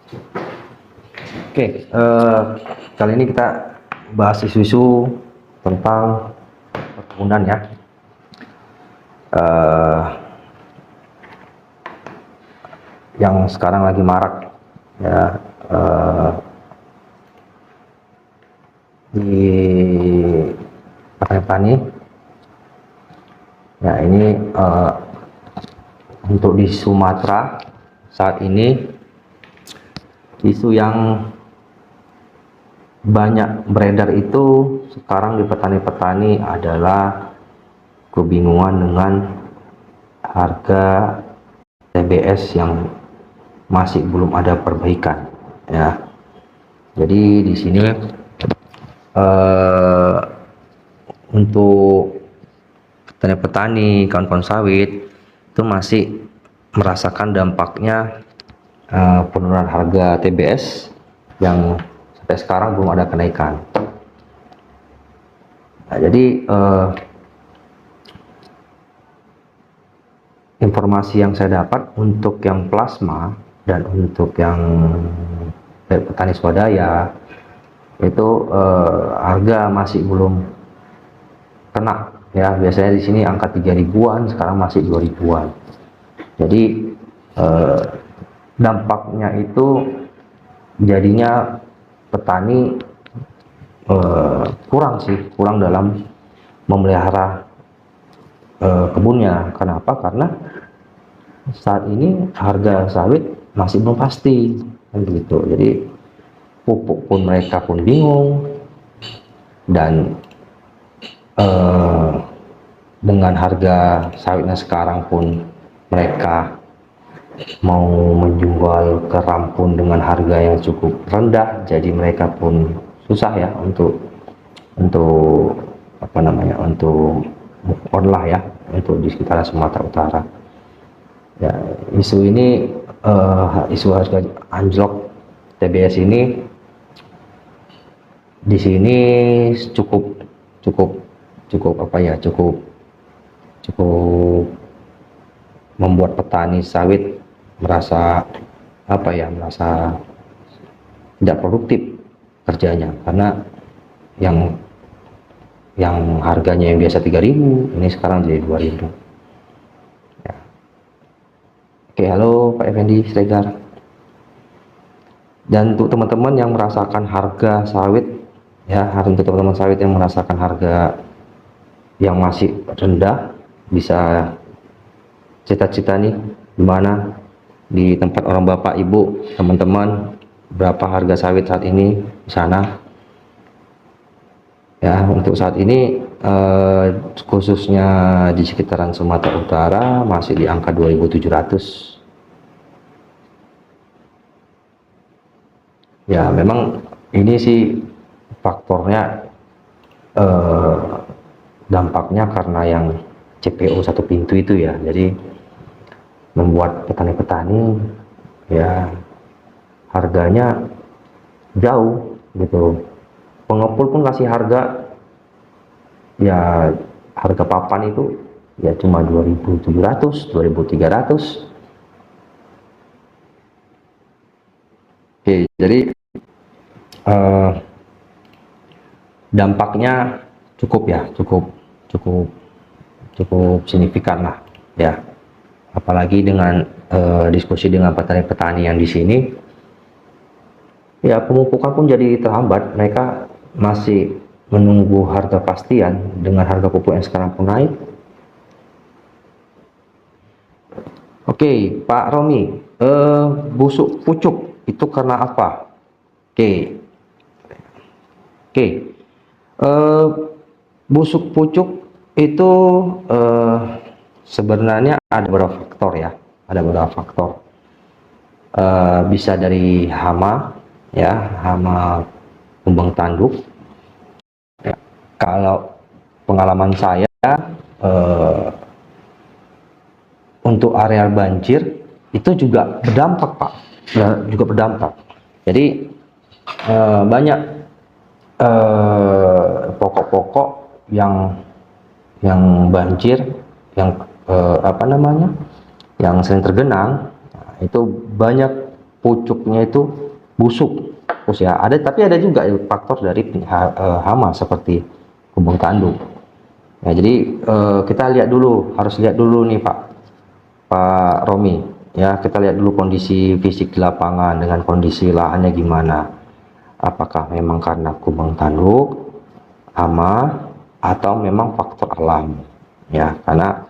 Oke, kali ini kita bahas isu-isu tentang perkebunan ya. Yang sekarang lagi marak ya, di petani. Ya ini untuk di Sumatera saat ini isu yang banyak beredar itu sekarang di petani-petani adalah kebingungan dengan harga TBS yang masih belum ada perbaikan ya. Jadi di sini untuk petani-petani, kawan-kawan sawit itu masih merasakan dampaknya penurunan harga TBS yang sampai sekarang belum ada kenaikan. Nah, jadi informasi yang saya dapat untuk yang plasma dan untuk yang petani swadaya itu harga masih belum kena ya. Biasanya di sini angka 3.000-an, sekarang masih 2.000-an. Jadi dampaknya itu jadinya petani kurang dalam memelihara kebunnya. Kenapa? Karena saat ini harga sawit masih belum pasti kan gitu. Jadi pupuk pun mereka pun bingung, dan dengan harga sawitnya sekarang pun mereka mau menjual ke Rampun dengan harga yang cukup rendah, jadi mereka pun susah ya untuk apa namanya, untuk move on lah ya, untuk di sekitaran Sumatera Utara ya. Isu ini isu harga anjlok TBS ini di sini cukup apa ya, cukup membuat petani sawit merasa apa ya, merasa tidak produktif kerjanya, karena yang harganya yang biasa 3.000 ini sekarang jadi 2.000 ya. Oke, halo Pak Effendi Siregar. Dan untuk teman-teman yang merasakan harga sawit ya, untuk teman-teman sawit yang merasakan harga yang masih rendah, bisa cita-cita nih gimana di tempat orang bapak ibu teman-teman, berapa harga sawit saat ini di sana ya. Untuk saat ini khususnya di sekitaran Sumatera Utara masih di angka 2.700 ya. Memang ini sih faktornya dampaknya karena yang CPO satu pintu itu ya, jadi membuat petani-petani ya harganya jauh gitu. Pengepul pun kasih harga ya, harga papan itu ya cuma 2.700 2.300. Oke, jadi dampaknya cukup ya, cukup signifikan lah ya. Apalagi dengan diskusi dengan petani-petani yang di sini ya, pemupukan pun jadi terhambat. Mereka masih menunggu harga pastian dengan harga pupuk yang sekarang pun naik. Oke, Pak Romi, busuk pucuk itu karena apa? Oke, busuk pucuk itu sebenarnya ada beberapa faktor ya, ada beberapa faktor. Bisa dari hama ya, hama kumbang tanduk ya. Kalau pengalaman saya untuk areal banjir itu juga berdampak Pak ya, juga berdampak. Jadi banyak pokok-pokok yang banjir, yang apa namanya, yang sering tergenang, nah, itu banyak pucuknya itu busuk. Terus ya ada, tapi ada juga faktor dari hama seperti kumbang tanduk. Ya, jadi kita lihat dulu, harus lihat dulu nih Pak Romi. Ya, kita lihat dulu kondisi fisik di lapangan dengan kondisi lahannya gimana. Apakah memang karena kumbang tanduk, hama, atau memang faktor alam. Ya, karena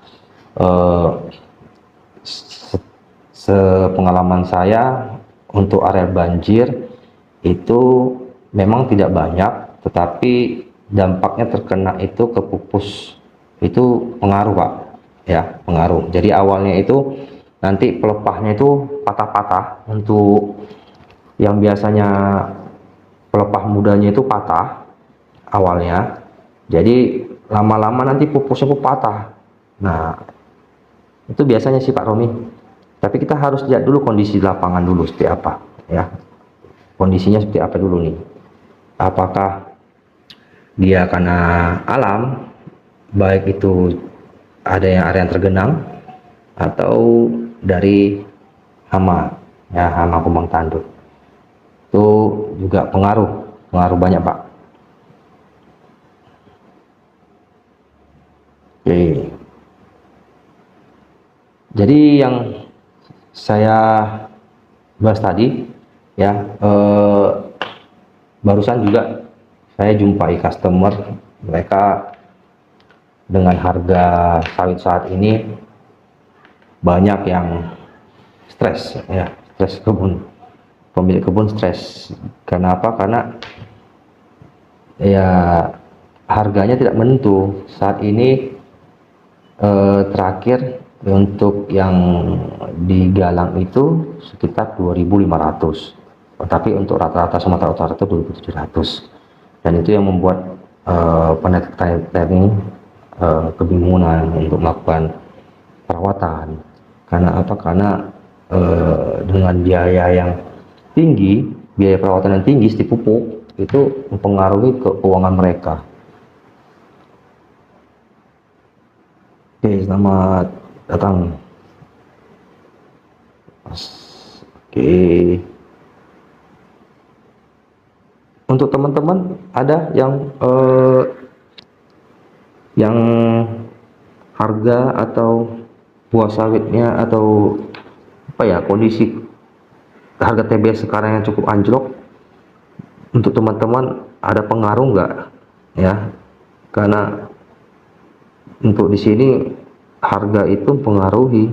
sepengalaman saya untuk area banjir itu memang tidak banyak, tetapi dampaknya terkena itu ke pupus itu pengaruh Pak, ya pengaruh. Jadi awalnya itu nanti pelepahnya itu patah-patah, untuk yang biasanya pelepah mudanya itu patah awalnya, jadi lama-lama nanti pupusnya pun patah. Nah itu biasanya sih Pak Romi, tapi kita harus lihat dulu kondisi lapangan dulu seperti apa, ya kondisinya seperti apa dulu nih, apakah dia karena alam, baik itu ada yang area yang tergenang atau dari hama, ya hama kumbang tanduk itu juga pengaruh banyak Pak. Oke, jadi yang saya bahas tadi ya, barusan juga saya jumpai customer, mereka dengan harga sawit saat ini banyak yang stres, ya stres kebun, pemilik kebun stres. Karena apa? Karena ya harganya tidak menentu saat ini. Terakhir untuk yang digalang itu sekitar 2.500, tapi untuk rata-rata Sumatera Utara itu 2.700, dan itu yang membuat petani kebingungan untuk melakukan perawatan. Karena apa? Karena dengan biaya yang tinggi, biaya perawatan yang tinggi, setiap pupuk itu mempengaruhi keuangan mereka. Oke, selamat datang. Oke, untuk teman-teman ada yang harga atau buah sawitnya atau apa ya, kondisi harga TBS sekarang yang cukup anjlok, untuk teman-teman ada pengaruh nggak ya? Karena untuk di sini harga itu pengaruhi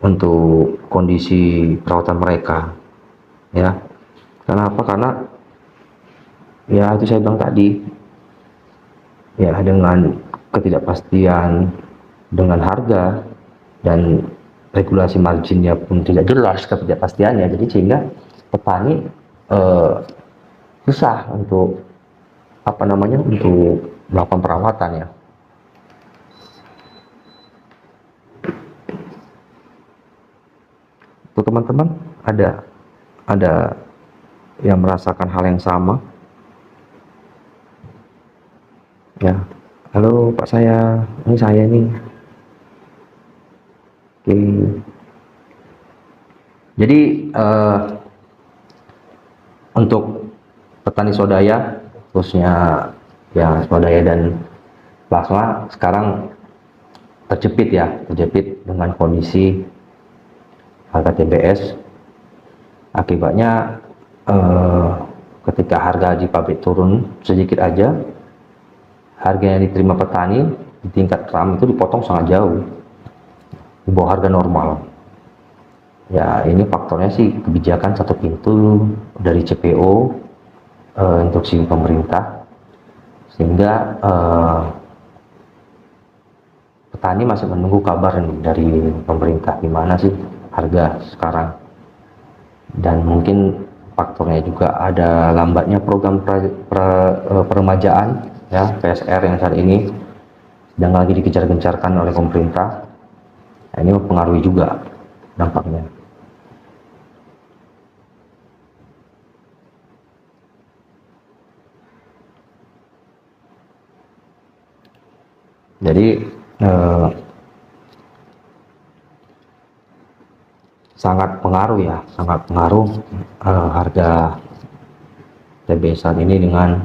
untuk kondisi perawatan mereka, ya. Karena apa? Karena ya itu saya bilang tadi, ya dengan ketidakpastian dengan harga dan regulasi marginnya pun tidak jelas ketidakpastiannya, jadi sehingga petani susah untuk apa namanya, untuk melakukan perawatan ya. Untuk teman-teman ada yang merasakan hal yang sama ya? Halo Pak, ini saya nih. Oke, jadi untuk petani swadaya khususnya ya swadaya dan plasma sekarang terjepit dengan kondisi harga TBS. Akibatnya ketika harga di pabrik turun sedikit aja, harga yang diterima petani di tingkat kram itu dipotong sangat jauh di bawah harga normal. Ya ini faktornya sih kebijakan satu pintu dari CPO, instruksi pemerintah, sehingga petani masih menunggu kabar dari pemerintah gimana sih harga sekarang. Dan mungkin faktornya juga ada lambatnya program peremajaan ya, PSR yang saat ini sedang lagi dikejar-gencarkan oleh pemerintah. Nah, ini mempengaruhi juga dampaknya. Jadi sangat pengaruh ya, sangat pengaruh harga TBM saat ini dengan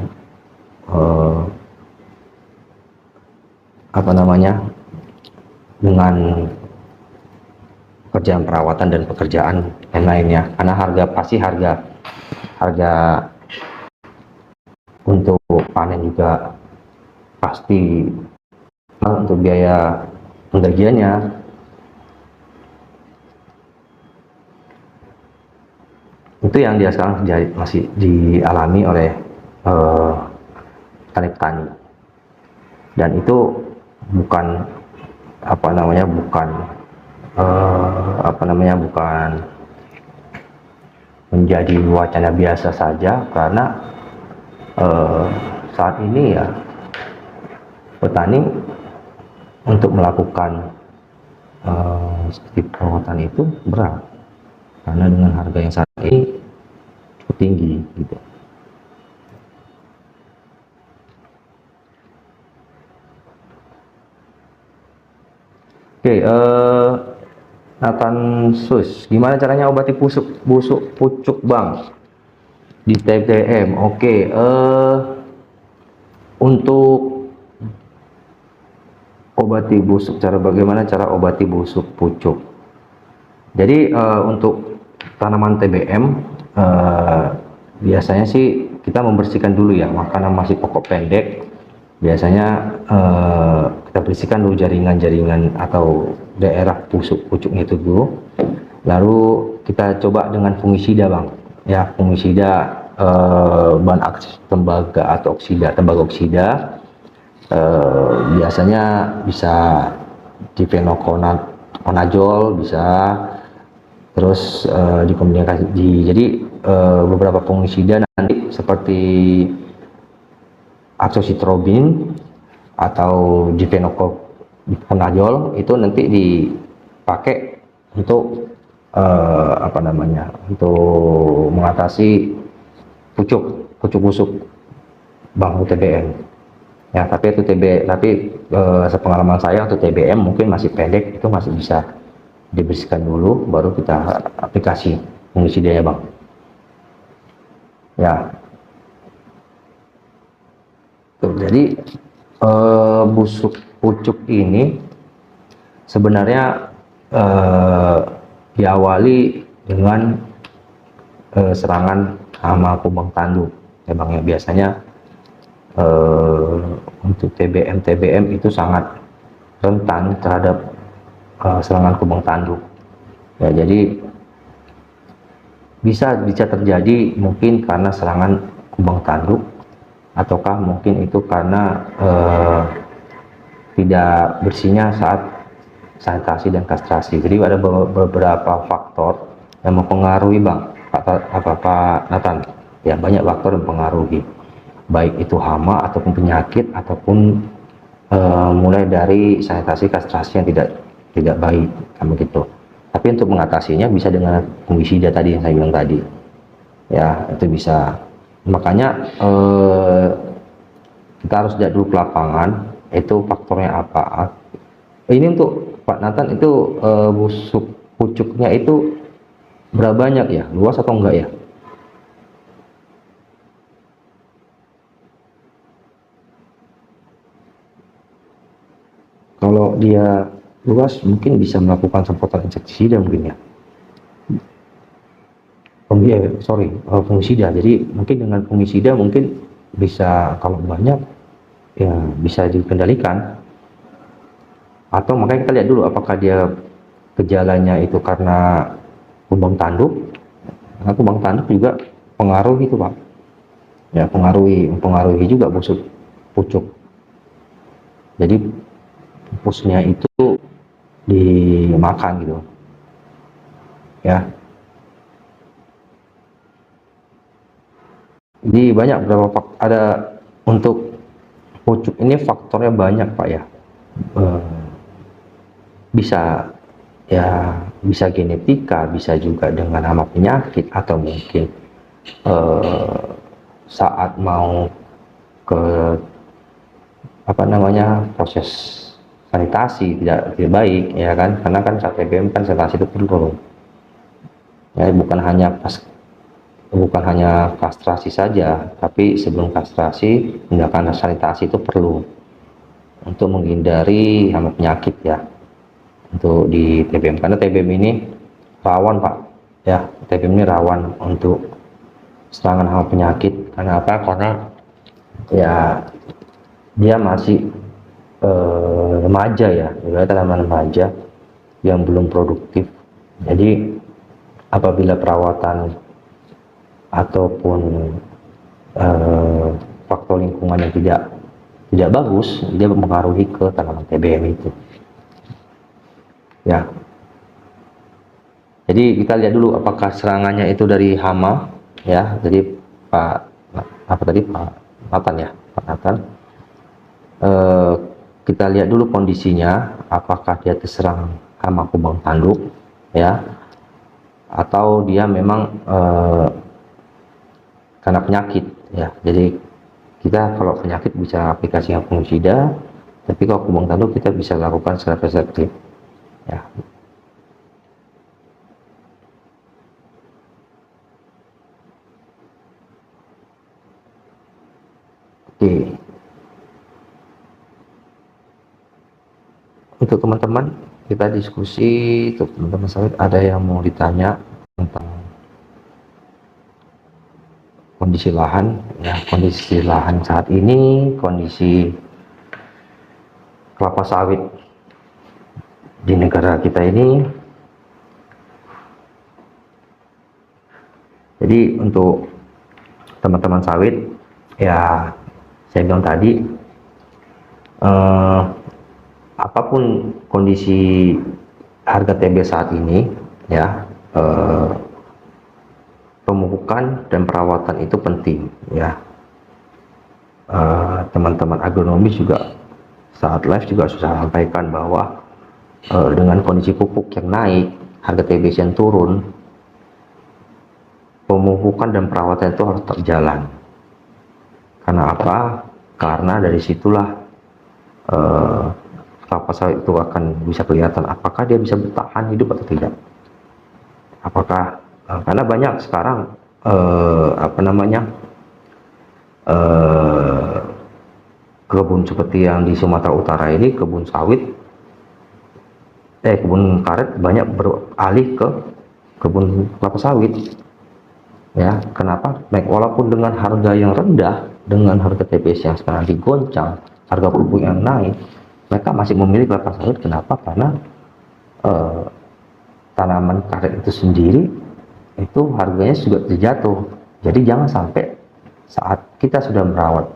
apa namanya, dengan pekerjaan perawatan dan pekerjaan yang lainnya, karena harga untuk panen juga pasti untuk biaya penggajiannya. Itu yang dia sekarang masih dialami oleh petani-petani, dan itu bukan bukan menjadi wacana biasa saja, karena saat ini ya petani untuk melakukan seperti perawatan itu berat, karena dengan harga yang saat ini cukup tinggi gitu. Oke, Nathan Sus, gimana caranya obati busuk pucuk bang di TBM? Oke, untuk obati busuk, bagaimana cara obati busuk pucuk? Jadi untuk tanaman TBM biasanya sih kita membersihkan dulu ya, karena masih pokok pendek. Biasanya kita bersihkan dulu jaringan-jaringan atau daerah pucuknya itu dulu. Lalu kita coba dengan fungisida bang, ya fungisida bahan aktif tembaga atau tembaga oksida. Biasanya bisa difenokonazol bisa, terus dikombinasi jadi beberapa fungisida nanti seperti azoxystrobin atau difenokonazol itu nanti dipakai untuk untuk mengatasi pucuk busuk bangku TBM ya. Tapi itu sepengalaman saya untuk TBM mungkin masih pendek, itu masih bisa dibersihkan dulu baru kita aplikasi fungisida ya bang ya. Tuh, jadi busuk pucuk ini sebenarnya diawali dengan serangan hama kumbang tanduk ya bang ya. Biasanya untuk TBM itu sangat rentan terhadap serangan kumbang tanduk ya. Jadi bisa terjadi mungkin karena serangan kumbang tanduk, ataukah mungkin itu karena tidak bersihnya saat sanitasi dan kastrasi. Jadi ada beberapa faktor yang mempengaruhi bang, Pak Nathan ya. Banyak faktor yang mempengaruhi, baik itu hama ataupun penyakit ataupun mulai dari sanitasi kastrasi yang tidak baik kayak gitu. Tapi untuk mengatasinya bisa dengan fungisida tadi yang saya bilang tadi ya, itu bisa. Makanya kita harus lihat dulu ke lapangan itu faktornya apa. Ini untuk Pak Nathan itu busuk pucuknya itu berapa banyak ya, luas atau enggak ya? Kalau dia luas mungkin bisa melakukan semprotan insektisida mungkin ya. Fungisida. Jadi mungkin dengan fungisida mungkin bisa, kalau banyak ya bisa dikendalikan. Atau makanya kita lihat dulu apakah dia gejalanya itu karena kumbang tanduk. Karena kumbang tanduk juga pengaruh itu pak ya, mempengaruhi juga busuk pucuk. Jadi pupusnya itu dimakan gitu ya. Jadi banyak ada untuk pucuk ini faktornya banyak pak ya. Bisa genetika, bisa juga dengan hama penyakit, atau mungkin saat mau ke proses sanitasi tidak baik ya kan, karena kan saat TBM kan sanitasi itu perlu ya, bukan hanya kastrasi saja, tapi sebelum kastrasi tindakan sanitasi itu perlu untuk menghindari hama penyakit ya, untuk di TBM, karena TBM ini rawan Pak ya. TBM ini rawan untuk serangan hama penyakit. Karena apa? Karena ya dia masih remaja ya, tanaman remaja yang belum produktif. Jadi apabila perawatan ataupun faktor lingkungan yang tidak bagus, dia mempengaruhi ke tanaman TBM itu ya. Jadi kita lihat dulu apakah serangannya itu dari hama ya. Jadi Pak Nathan ya, Pak Nathan, kita lihat dulu kondisinya, apakah dia terserang hama kubang tanduk ya, atau dia memang karena penyakit ya. Jadi kita kalau penyakit bisa aplikasi yang fungisida, tapi kalau kubang tanduk kita bisa lakukan secara preventif ya. Oke, untuk teman-teman kita diskusi, untuk teman-teman sawit ada yang mau ditanya tentang kondisi lahan ya. Kondisi lahan saat ini, kondisi kelapa sawit di negara kita ini. Jadi untuk teman-teman sawit ya, saya bilang tadi, apapun kondisi harga TB saat ini ya, pemupukan dan perawatan itu penting ya. Teman-teman agronomi juga saat live juga sudah sampaikan bahwa dengan kondisi pupuk yang naik, harga TB yang turun, pemupukan dan perawatan itu harus terjalan. Karena apa? Karena dari situlah kelapa sawit itu akan bisa kelihatan apakah dia bisa bertahan hidup atau tidak. Apakah karena banyak sekarang kebun seperti yang di Sumatera Utara ini, kebun sawit, kebun karet banyak beralih ke kebun kelapa sawit ya. Kenapa? Walaupun dengan harga yang rendah, dengan harga TBS yang sekarang digoncang, harga pupuk yang naik, mereka masih memilih kelapa sawit. Kenapa? Karena tanaman karet itu sendiri itu harganya juga terjatuh. Jadi jangan sampai saat kita sudah merawat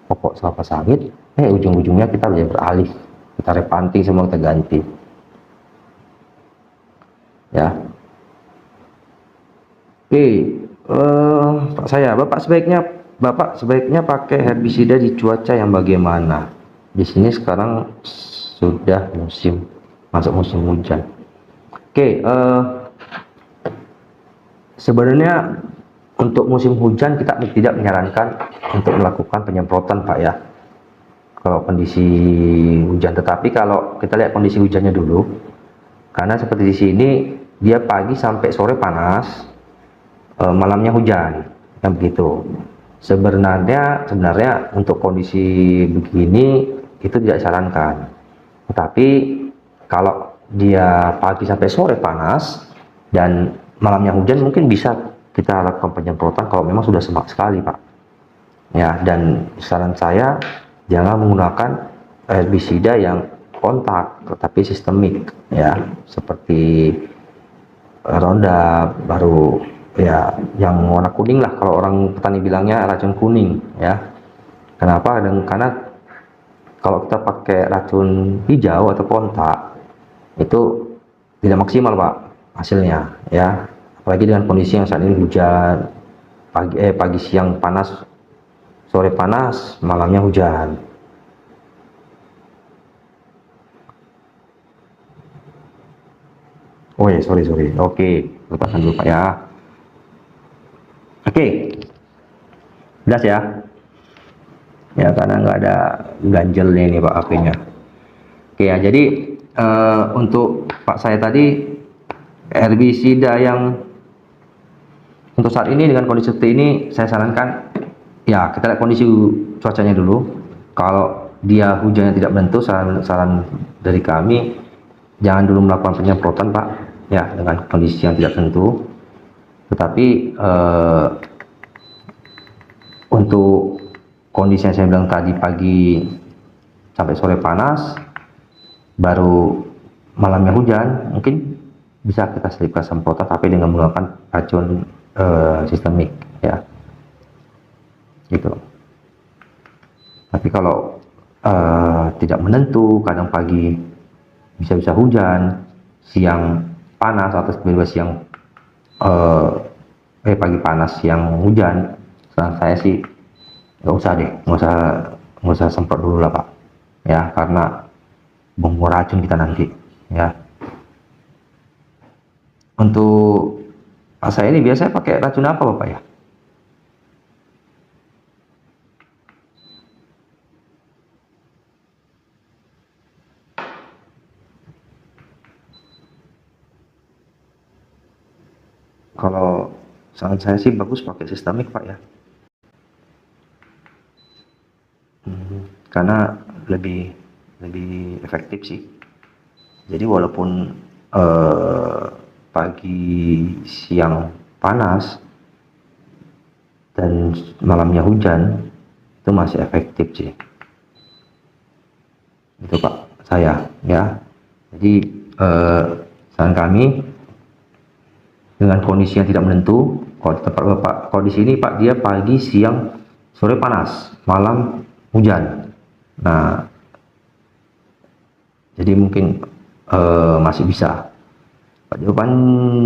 pokok kelapa sawit, ujung-ujungnya kita bisa beralih, kita repanting semua, kita ganti ya. Oke, Bapak sebaiknya pakai herbisida di cuaca yang bagaimana? Di sini sekarang sudah masuk musim hujan. Oke, sebenarnya untuk musim hujan kita tidak menyarankan untuk melakukan penyemprotan Pak ya, kalau kondisi hujan. Tetapi kalau kita lihat kondisi hujannya dulu, karena seperti di sini dia pagi sampai sore panas, malamnya hujan, yang begitu. Sebenarnya untuk kondisi begini itu tidak disarankan. Tetapi kalau dia pagi sampai sore panas dan malamnya hujan, mungkin bisa kita lakukan penyemprotan kalau memang sudah semak sekali Pak ya. Dan saran saya jangan menggunakan herbisida yang kontak, tetapi sistemik ya, seperti Roundup baru ya, yang warna kuning lah, kalau orang petani bilangnya racun kuning ya. Kenapa? Karena kalau kita pakai racun hijau atau kontak itu tidak maksimal Pak hasilnya ya, apalagi dengan kondisi yang saat ini hujan, pagi siang panas, sore panas, malamnya hujan. Oh ya, sorry. Oke, letakkan dulu Pak ya. Oke, jelas ya. Ya, karena nggak ada ganjelnya ini Pak HP-nya. Oke ya, jadi untuk Pak saya tadi, herbisida yang Untuk saat ini dengan kondisi seperti ini, saya sarankan ya kita lihat kondisi cuacanya dulu. Kalau dia hujannya tidak menentu, saran dari kami jangan dulu melakukan penyemprotan Pak, ya dengan kondisi yang tidak tentu. Tetapi untuk kondisi yang saya bilang tadi, pagi sampai sore panas, baru malamnya hujan, mungkin bisa kita selipkan semprotan tapi dengan menggunakan racun sistemik ya, gitu. Tapi kalau tidak menentu, kadang pagi bisa hujan, siang panas, atau tiba-tiba siang pagi panas, siang hujan, saran saya sih nggak usah deh, nggak usah semprot dulu lah Pak, ya, karena bom racun kita nanti ya. Untuk saya ini biasanya pakai racun apa Bapak ya? Kalau saran saya sih bagus pakai sistemik Pak ya. Karena lebih efektif sih. Jadi walaupun pagi siang panas dan malamnya hujan, itu masih efektif sih. Itu Pak saya ya. Jadi saran kami, dengan kondisi yang tidak menentu, kalau di tempat Bapak, kalau di sini Pak dia pagi siang sore panas, malam hujan. Nah, jadi mungkin masih bisa. Pak, jawaban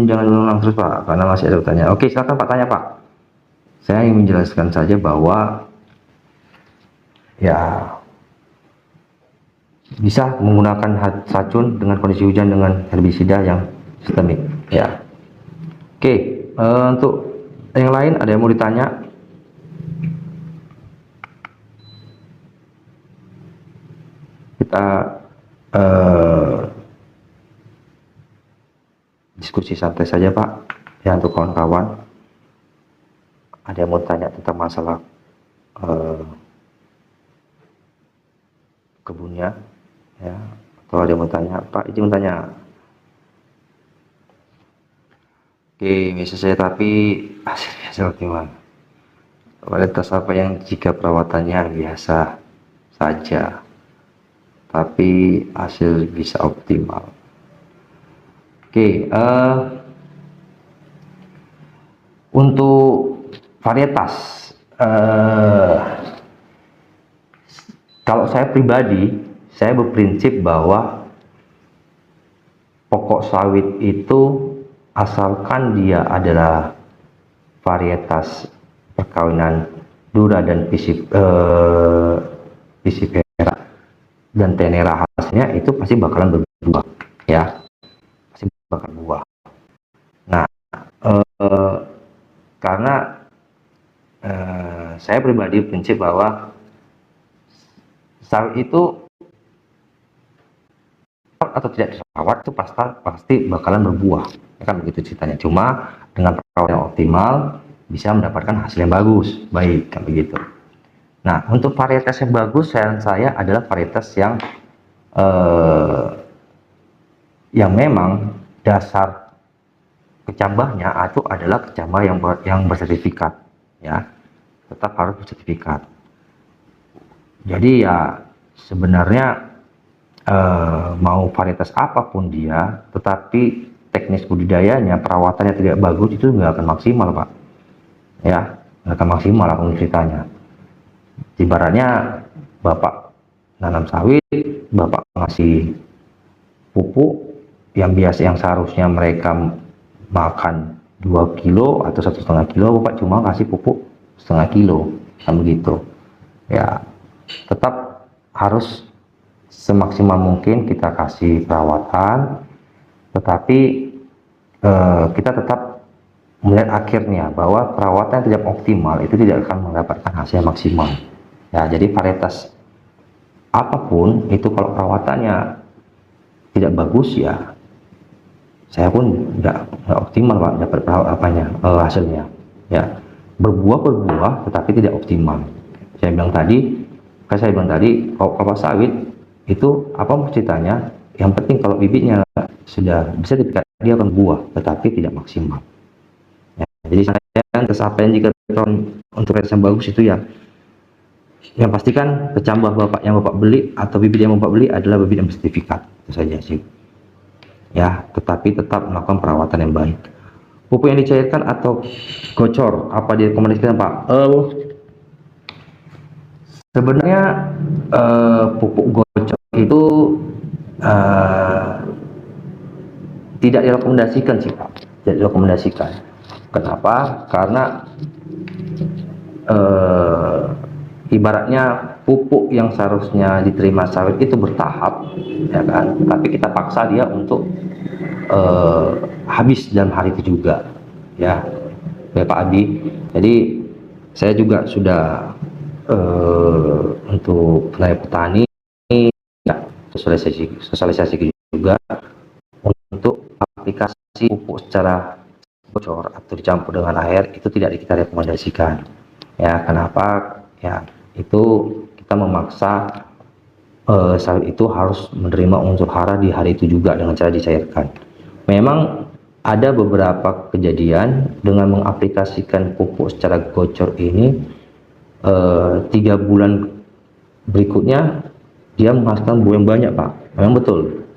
jangan ulang terus Pak, karena masih ada pertanyaan. Oke, silakan Pak, tanya Pak. Saya ingin menjelaskan saja bahwa ya bisa menggunakan racun dengan kondisi hujan dengan herbisida yang sistemik ya. Oke, untuk yang lain ada yang mau ditanya? Kita diskusi santai saja Pak ya. Untuk kawan-kawan ada yang mau tanya tentang masalah kebunnya ya, atau ada yang mau tanya Pak, izin tanya. Oke, bisa saya, tapi hasilnya optimal. Varietas apa yang jika perawatannya biasa saja tapi hasil bisa optimal? Oke, untuk varietas, kalau saya pribadi, saya berprinsip bahwa pokok sawit itu asalkan dia adalah varietas perkawinan Dura dan Piscifera dan Tenera, hasilnya itu pasti bakalan berbuah ya, pasti bakal buah. Nah, karena saya pribadi prinsip bahwa sawit itu atau tidak dirawat itu pasti bakalan berbuah ya kan, begitu ceritanya. Cuma dengan perawatan yang optimal bisa mendapatkan hasil yang bagus, baik kan begitu. Nah, untuk varietas yang bagus, saran saya adalah varietas yang memang dasar kecambahnya itu adalah kecambah yang bersertifikat ya, tetap harus bersertifikat. Jadi ya sebenarnya mau varietas apapun dia, tetapi teknis budidayanya, perawatannya tidak bagus, itu nggak akan maksimal Pak ya, nggak akan maksimal apa ceritanya. Ibaratnya Bapak nanam sawit, Bapak ngasih pupuk yang seharusnya mereka makan 2 kilo atau 1,5 kilo, Bapak cuma kasih pupuk setengah kilo kan begitu ya. Tetap harus semaksimal mungkin kita kasih perawatan, tetapi kita tetap melihat akhirnya bahwa perawatan yang tidak optimal itu tidak akan mendapatkan hasil maksimal ya. Jadi varietas apapun itu kalau perawatannya tidak bagus ya, saya pun nggak optimal Pak dapat hasilnya. ya, berbuah tetapi tidak optimal. Saya bilang tadi, kalau kelapa sawit itu apa ceritanya? Yang penting kalau bibitnya sudah bisa dipikat, dia akan buah tetapi tidak maksimal. Ya, jadi saya kesampaian jika untuk yang bagus itu ya, yang pastikan kecambah yang bapak beli atau bibit yang bapak beli adalah bibit yang bersertifikat, itu saja sih. Ya, tetapi tetap melakukan perawatan yang baik. Pupuk yang dicairkan atau gocor, apa direkomendasikan Pak? Sebenarnya pupuk gocor itu tidak direkomendasikan sih Pak, tidak direkomendasikan. Kenapa? Karena ibaratnya pupuk yang seharusnya diterima sawit itu bertahap, ya kan? Tapi kita paksa dia untuk habis dalam hari itu juga, ya Pak Adi. Jadi saya juga sudah untuk petani ya, sosialisasi juga untuk aplikasi pupuk secara bocor atau dicampur dengan air itu tidak kita rekomendasikan. Ya, kenapa? Ya, itu kita memaksa sawit itu harus menerima unsur hara di hari itu juga dengan cara dicairkan. Memang ada beberapa kejadian dengan mengaplikasikan pupuk secara gocor ini 3 bulan berikutnya dia menghasilkan buah yang banyak Pak. Memang betul,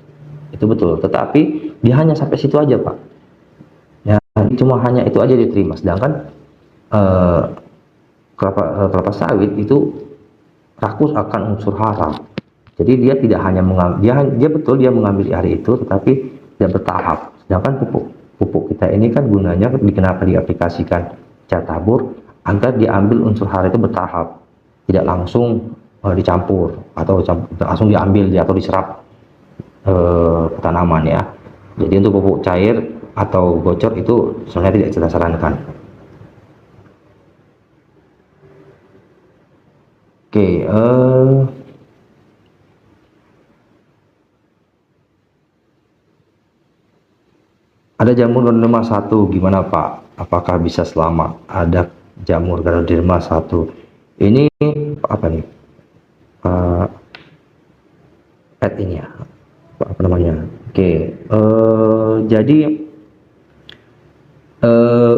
itu betul. Tetapi dia hanya sampai situ aja Pak. Ya, cuma hanya itu aja diterima. Sedangkan kelapa sawit itu rakus akan unsur hara. Jadi dia tidak hanya mengambil, dia betul dia mengambil di hari itu, tetapi tidak bertahap. Sedangkan pupuk kita ini kan gunanya kenapa diaplikasikan secara tabur, agar diambil unsur hara itu bertahap, tidak langsung dicampur atau langsung diambil atau diserap ke tanaman ya. Jadi untuk pupuk cair atau gocor itu sebenarnya tidak kita sarankan. Oke, ada jamur ganoderma 1, gimana Pak? Apakah bisa selamat? Ada jamur ganoderma 1. Ini apa nih? Pet ini ya. Apa namanya? Oke, jadi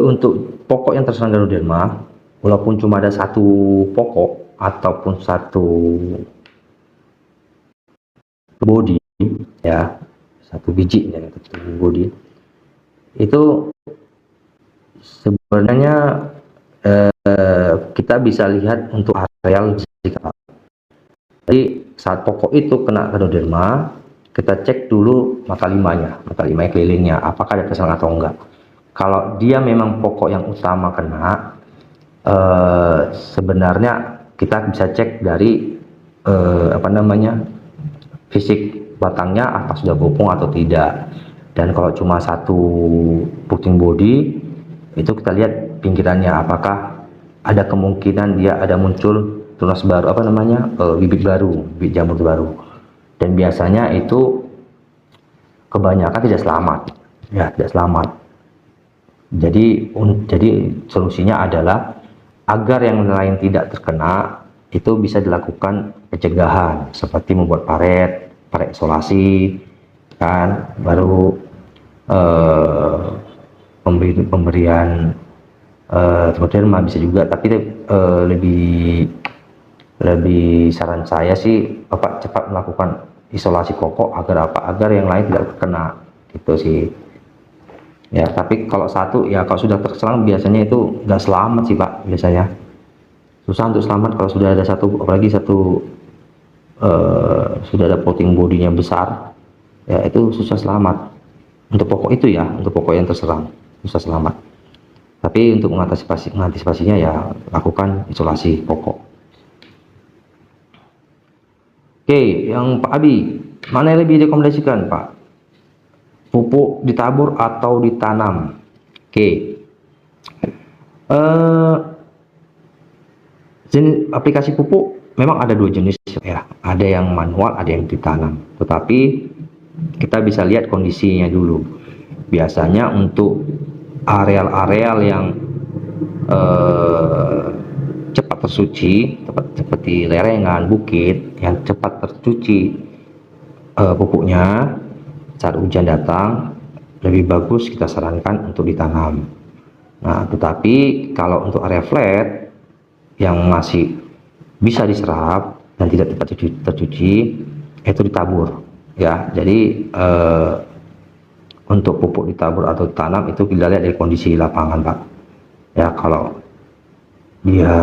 untuk pokok yang terserang ganoderma, walaupun cuma ada satu pokok ataupun satu body ya, satu biji ya, satu body, itu sebenarnya kita bisa lihat untuk areal jika jadi saat pokok itu kena ganoderma, kita cek dulu mata limanya kelilingnya apakah ada keserang atau enggak. Kalau dia memang pokok yang utama kena, sebenarnya kita bisa cek dari apa namanya, fisik batangnya apa sudah gopong atau tidak. Dan kalau cuma satu puting body, itu kita lihat pinggirannya apakah ada kemungkinan dia ada muncul tunas baru, apa namanya, bibit baru, bibit jamur baru. Dan biasanya itu kebanyakan tidak selamat, ya tidak selamat. Jadi solusinya adalah agar yang lain tidak terkena, itu bisa dilakukan pencegahan seperti membuat paret isolasi kan, baru pemberian Troderma bisa juga, tapi lebih saran saya sih Bapak cepat melakukan isolasi pokok agar yang lain tidak terkena, gitu sih ya. Tapi kalau satu ya, kalau sudah terserang biasanya itu nggak selamat sih Pak, biasanya susah untuk selamat kalau sudah ada satu, apalagi satu sudah ada plotting bodinya besar ya, itu susah selamat untuk pokok itu ya, untuk pokok yang terserang susah selamat. Tapi untuk mengantisipasinya ya lakukan isolasi pokok. Oke, yang Pak Abi, mana yang lebih direkomendasikan Pak? Pupuk ditabur atau ditanam? Oke, jenis aplikasi pupuk memang ada 2 jenis ya, ada yang manual, ada yang ditanam. Tetapi kita bisa lihat kondisinya dulu. Biasanya untuk areal-areal yang eh, cepat tersuci, seperti lereng bukit yang cepat tercuci pupuknya saat hujan datang, lebih bagus kita sarankan untuk ditanam. Nah, tetapi kalau untuk area flat yang masih bisa diserap dan tidak cepat tercuci, itu ditabur ya. Jadi untuk pupuk ditabur atau tanam itu kita lihat dari kondisi lapangan, Pak. Ya, kalau dia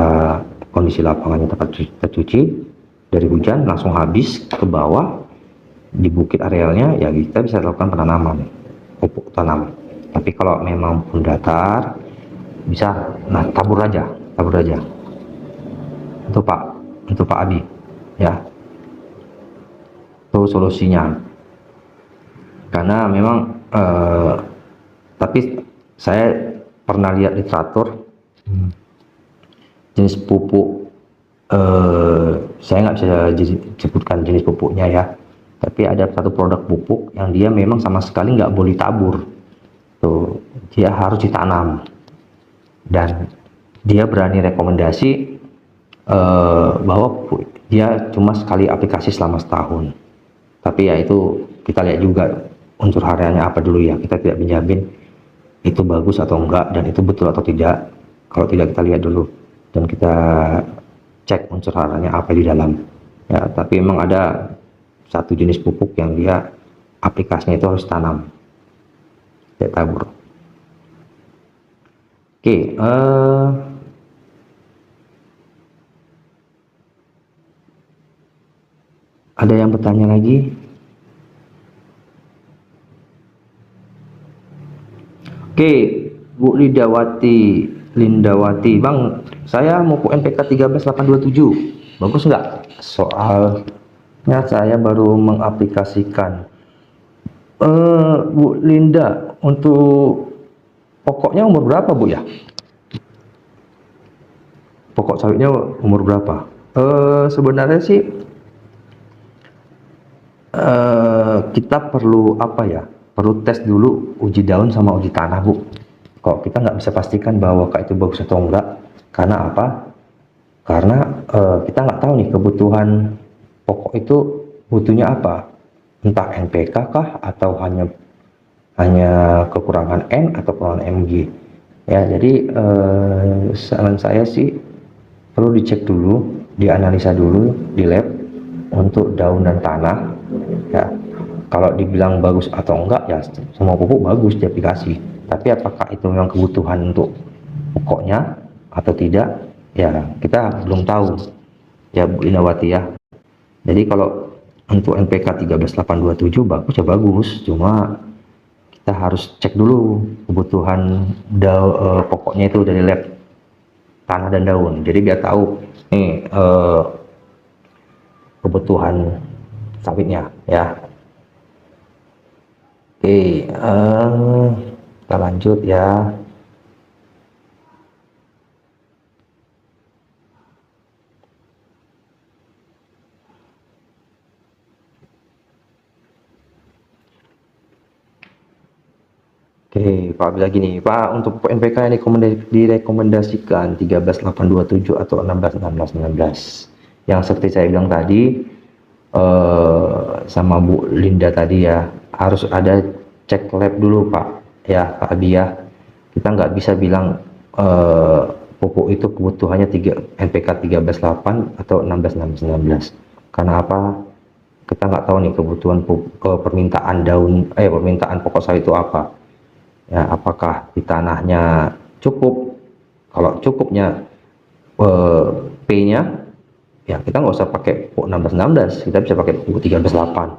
kondisi lapangannya tepat tercuci dari hujan langsung habis ke bawah di bukit arealnya, ya kita bisa lakukan penanaman pupuk tanam. Tapi kalau memang pun datar, bisa tabur aja untuk Pak Abi ya. Itu solusinya, karena memang tapi saya pernah lihat literatur jenis pupuk, saya nggak bisa sebutkan jenis pupuknya ya, tapi ada satu produk pupuk yang dia memang sama sekali nggak boleh tabur tuh, dia harus ditanam, dan dia berani rekomendasi bahwa dia cuma sekali aplikasi selama setahun. Tapi ya itu kita lihat juga unsur hariannya apa dulu ya, kita tidak menjamin itu bagus atau enggak dan itu betul atau tidak. Kalau tidak, kita lihat dulu dan kita cek unsur hariannya apa di dalam ya. Tapi memang ada satu jenis pupuk yang dia aplikasinya itu harus tanam, tidak tabur. Oke, ada yang bertanya lagi? Oke, Bu Lindawati, Bang, saya mau NPK 13827, bagus nggak? Soalnya saya baru mengaplikasikan. Bu Linda, untuk pokoknya umur berapa, Bu ya? Pokok sawitnya umur berapa? Sebenarnya sih kita perlu apa ya? Perlu tes dulu uji daun sama uji tanah, Bu. Kok kita nggak bisa pastikan bahwa itu bagus atau enggak? Karena apa? Karena kita nggak tahu nih kebutuhan pokok itu butuhnya apa. Entah NPK kah atau hanya kekurangan N atau kekurangan Mg. Ya, jadi saran saya sih perlu dicek dulu, dianalisa dulu di lab untuk daun dan tanah. Ya, kalau dibilang bagus atau enggak, ya semua pupuk bagus di aplikasi. Tapi apakah itu memang kebutuhan untuk pokoknya atau tidak, ya kita belum tahu ya, Bu Inawati ya. Jadi kalau untuk NPK 13827 bagus ya bagus, cuma kita harus cek dulu kebutuhan pokoknya itu dari lab tanah dan daun. Jadi biar tahu nih kebutuhan sawitnya ya. Oke, kita lanjut ya. Oke, Pak bilang gini, Pak, untuk NPK yang direkomendasikan 13827 atau 161619. Yang seperti saya bilang tadi sama Bu Linda tadi ya, harus ada cek lab dulu, Pak ya, Pak Abi ya. Kita nggak bisa bilang pupuk itu kebutuhannya NPK 138 atau 16619. Karena apa? Kita nggak tahu nih kebutuhan permintaan permintaan pokok sawit itu apa ya. Apakah di tanahnya cukup? Kalau cukupnya P nya ya kita nggak usah pakai pupuk 1616, kita bisa pakai pupuk 138.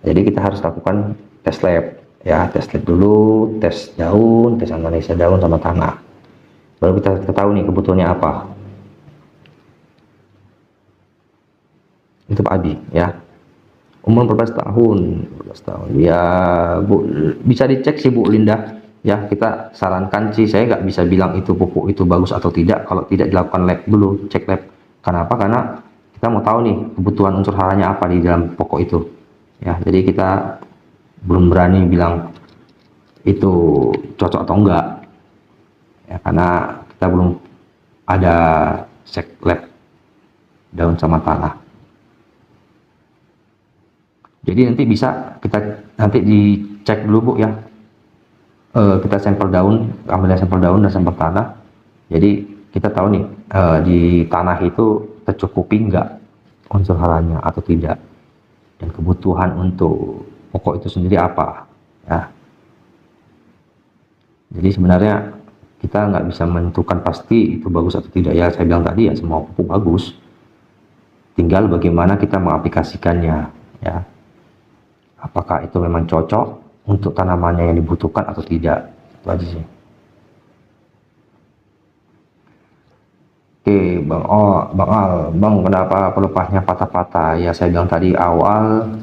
Jadi kita harus lakukan tes lab ya, tes lab dulu, tes daun, tes analisa daun sama tanah, baru kita tahu nih kebutuhannya apa. Itu Pak Abi ya. Umur 14 tahun ya, Bu, bisa dicek sih Bu Linda ya. Kita sarankan sih, saya nggak bisa bilang itu pupuk itu bagus atau tidak kalau tidak dilakukan lab dulu, cek lab. Kenapa? Karena kita mau tahu nih kebutuhan unsur haranya apa di dalam pokok itu ya. Jadi kita belum berani bilang itu cocok atau enggak ya, karena kita belum ada cek lab daun sama tanah. Jadi nanti bisa kita nanti dicek dulu Bu ya, kita sampel daun, ambil sampel daun dan sampel tanah. Jadi kita tahu nih di tanah itu tercukupi enggak unsur haranya atau tidak, dan kebutuhan untuk pokok itu sendiri apa ya. Jadi sebenarnya kita nggak bisa menentukan pasti itu bagus atau tidak ya. Saya bilang tadi ya, semua pupuk bagus, tinggal bagaimana kita mengaplikasikannya ya, apakah itu memang cocok untuk tanamannya yang dibutuhkan atau tidak. Itu aja sih. Oke Bang, Bang Al, Bang kenapa pelepahnya patah-patah? Ya saya bilang tadi awal,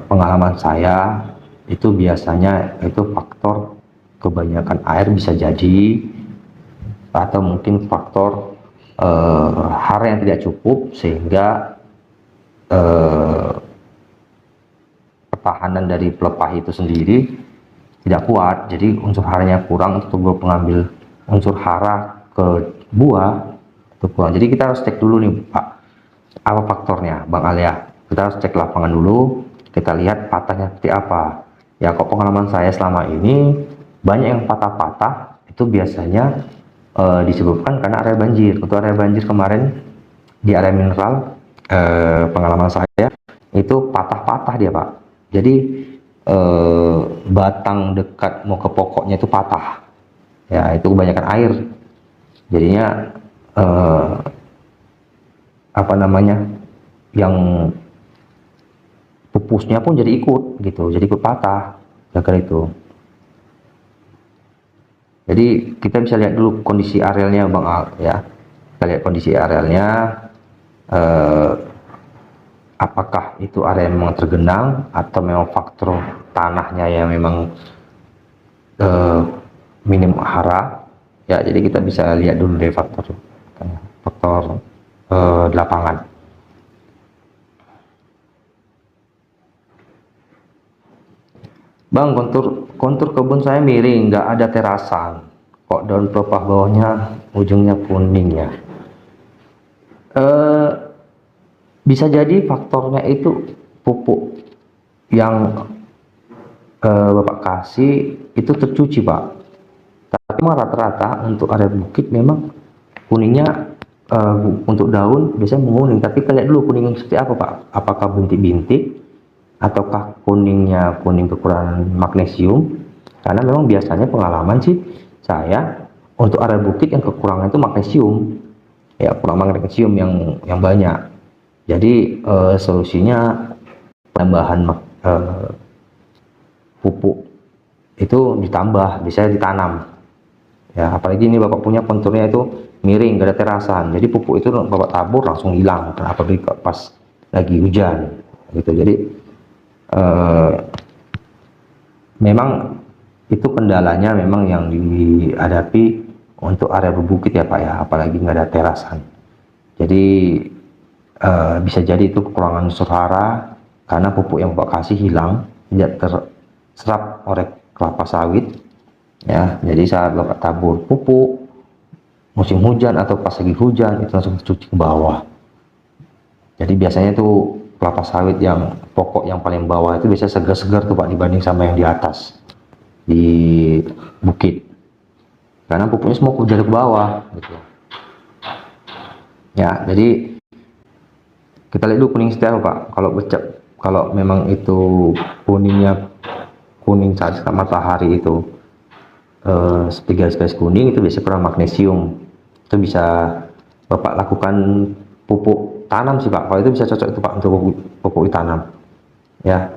pengalaman saya itu biasanya itu faktor kebanyakan air bisa jadi, atau mungkin faktor hara yang tidak cukup sehingga pertahanan dari pelepah itu sendiri tidak kuat. Jadi unsur haranya kurang untuk mengambil unsur hara ke buah itu kurang. Jadi kita harus cek dulu nih Pak, apa faktornya Bang Alia. Kita harus cek lapangan dulu, kita lihat patahnya seperti apa ya. Kok pengalaman saya selama ini banyak yang patah-patah itu biasanya disebabkan karena area banjir. Untuk area banjir kemarin di area mineral, pengalaman saya itu patah-patah dia Pak. Jadi batang dekat mau ke pokoknya itu patah ya, itu kebanyakan air. Jadinya apa namanya, yang pupusnya pun jadi ikut gitu, jadi ikut patah gara-gara itu. Jadi kita bisa lihat dulu kondisi arealnya Bang Al ya. Kita lihat kondisi arealnya, apakah itu area yang memang tergenang atau memang faktor tanahnya yang memang minim hara ya. Jadi kita bisa lihat dulu dari faktor di lapangan. Bang, kontur kebun saya miring, nggak ada terasan, kok daun pelepah bawahnya ujungnya kuning ya. Bisa jadi faktornya itu pupuk yang Bapak kasih itu tercuci Pak. Tapi rata-rata untuk area bukit memang kuningnya, untuk daun biasanya menguning. Tapi kita lihat dulu kuningnya seperti apa Pak, apakah bintik-bintik ataukah kuningnya kuning kekurangan magnesium. Karena memang biasanya pengalaman sih saya untuk area bukit yang kekurangan itu magnesium ya, kurang magnesium yang banyak. Jadi solusinya penambahan pupuk itu ditambah, bisa ditanam ya. Apalagi ini Bapak punya konturnya itu miring, gak ada terasan, jadi pupuk itu Bapak tabur langsung hilang apabila pas lagi hujan gitu. Jadi memang itu kendalanya memang yang dihadapi untuk area berbukit ya Pak ya, apalagi nggak ada terasan. Jadi bisa jadi itu kekurangan unsur hara karena pupuk yang Bapak kasih hilang, tidak terserap oleh kelapa sawit ya. Jadi saat Bapak tabur pupuk musim hujan atau pas lagi hujan itu langsung tercuci ke bawah. Jadi biasanya itu kelapa sawit yang pokok yang paling bawah itu bisa segar-segar tuh Pak dibanding sama yang di atas di bukit, karena pupuknya semua dari ke bawah gitu ya. Jadi kita lihat dulu kuning setia Pak. Kalau memang itu kuningnya kuning saat matahari itu seperti garis-garis kuning, itu biasanya kurang magnesium. Itu bisa Bapak lakukan pupuk tanam sih Pak. Kalau itu bisa cocok itu Pak untuk pupuk tanam ya.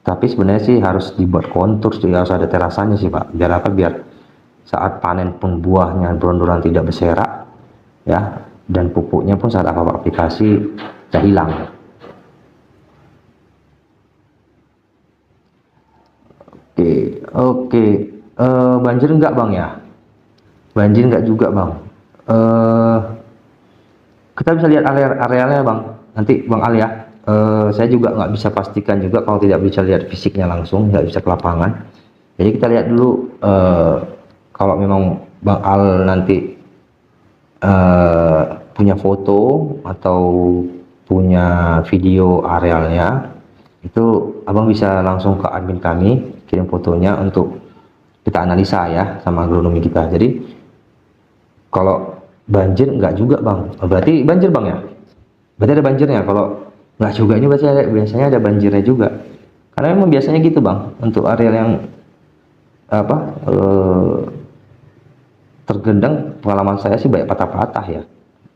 Tapi sebenarnya sih harus dibuat kontur sih, harus ada terasannya sih Pak. Biar apa? Biar saat panen pun buahnya berondoran tidak berserak ya, dan pupuknya pun saat Bapak aplikasi tidak hilang. Oke. Banjir enggak Bang ya? Banjir enggak juga Bang. Kita bisa lihat arealnya Bang, nanti Bang Ali ya. Saya juga nggak bisa pastikan juga kalau tidak bisa lihat fisiknya langsung, nggak bisa ke lapangan. Jadi kita lihat dulu kalau memang Bang Al nanti punya foto atau punya video arealnya, itu abang bisa langsung ke admin kami, kirim fotonya untuk kita analisa ya sama agronomi kita. Jadi kalau banjir enggak juga bang, berarti banjir bang ya, berarti ada banjirnya. Kalau enggak juga ini biasanya ada banjirnya juga, karena memang biasanya gitu bang, untuk areal yang apa tergendang, pengalaman saya sih banyak patah-patah ya,